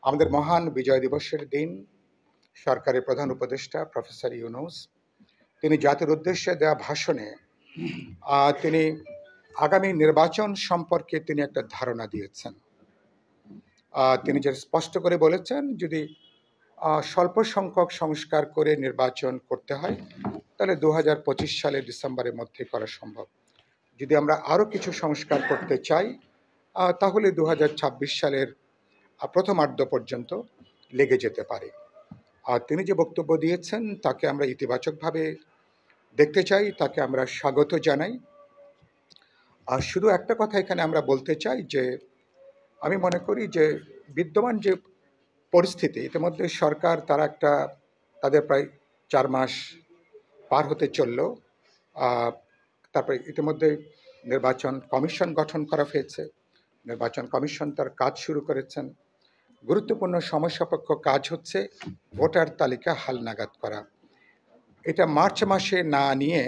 আমাদের মহান বিজয় দিবসের দিন সরকারের প্রধান উপদেষ্টা প্রফেসর ইউনূস তিনি জাতির উদ্দেশ্যে দেওয়া ভাষণে তিনি আগামী নির্বাচন সম্পর্কে তিনি একটা ধারণা দিয়েছেন। তিনি যে স্পষ্ট করে বলেছেন, যদি স্বল্প সংখ্যক সংস্কার করে নির্বাচন করতে হয় তাহলে 2025 সালের ডিসেম্বরের মধ্যে করা সম্ভব। যদি আমরা আরও কিছু সংস্কার করতে চাই তাহলে 2026 সালের প্রথমার্ধ পর্যন্ত লেগে যেতে পারে। আর তিনি যে বক্তব্য দিয়েছেন তাকে আমরা ইতিবাচকভাবে দেখতে চাই, তাকে আমরা স্বাগত জানাই। আর শুধু একটা কথা এখানে আমরা বলতে চাই যে আমি মনে করি যে বিদ্যমান যে পরিস্থিতি, ইতিমধ্যে সরকার তাদের প্রায় 4 মাস পার হতে চলল। তারপরে ইতিমধ্যে নির্বাচন কমিশন গঠন করা হয়েছে। নির্বাচন কমিশন তার কাজ শুরু করেছেন। গুরুত্বপূর্ণ সময়সাপেক্ষ কাজ হচ্ছে ভোটার তালিকা হালনাগাদ করা। এটা মার্চ মাসে না নিয়ে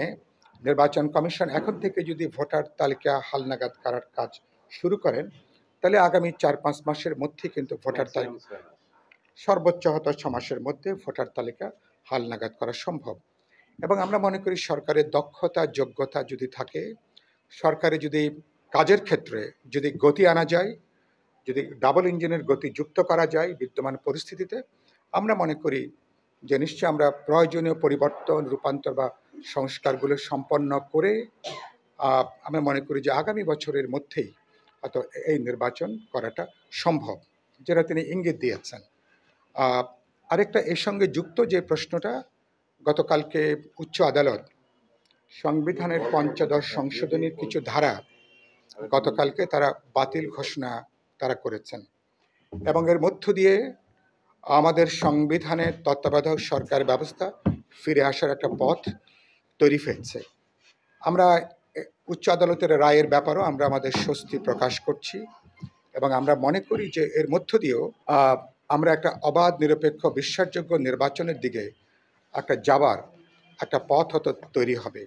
নির্বাচন কমিশন এখন থেকে যদি ভোটার তালিকা হালনাগাদ করার কাজ শুরু করেন তাহলে আগামী 4-5 মাসের মধ্যে কিন্তু ভোটার তালিকা সর্বোচ্চ 6 মাসের মধ্যে ভোটার তালিকা হালনাগাদ করা সম্ভব। এবং আমরা মনে করি সরকারের দক্ষতা যোগ্যতা যদি থাকে, সরকারে যদি কাজের ক্ষেত্রে যদি গতি আনা যায়, যদি ডাবল ইঞ্জিনের গতি যুক্ত করা যায় বিদ্যমান পরিস্থিতিতে, আমরা মনে করি যে নিশ্চয়ই আমরা প্রয়োজনীয় পরিবর্তন রূপান্তর বা সংস্কারগুলো সম্পন্ন করে আমরা মনে করি যে আগামী বছরের মধ্যেই হয়তো এই নির্বাচন করাটা সম্ভব, যেটা তিনি ইঙ্গিত দিয়েছেন। আরেকটা এর সঙ্গে যুক্ত যে প্রশ্নটা, গতকালকে উচ্চ আদালত সংবিধানের ৫ম সংশোধনীর কিছু ধারা গতকালকে তারা বাতিল ঘোষণা তারা করেছেন এবং এর মধ্য দিয়ে আমাদের সংবিধানের তত্ত্বাবধায়ক সরকার ব্যবস্থা ফিরে আসার একটা পথ তৈরি হয়েছে। আমরা উচ্চ আদালতের রায়ের ব্যাপারেও আমরা আমাদের স্বস্তি প্রকাশ করছি এবং আমরা মনে করি যে এর মধ্য দিয়েও আমরা একটা অবাধ নিরপেক্ষ বিশ্বাসযোগ্য নির্বাচনের দিকে যাবার একটা পথ হয়তো তৈরি হবে।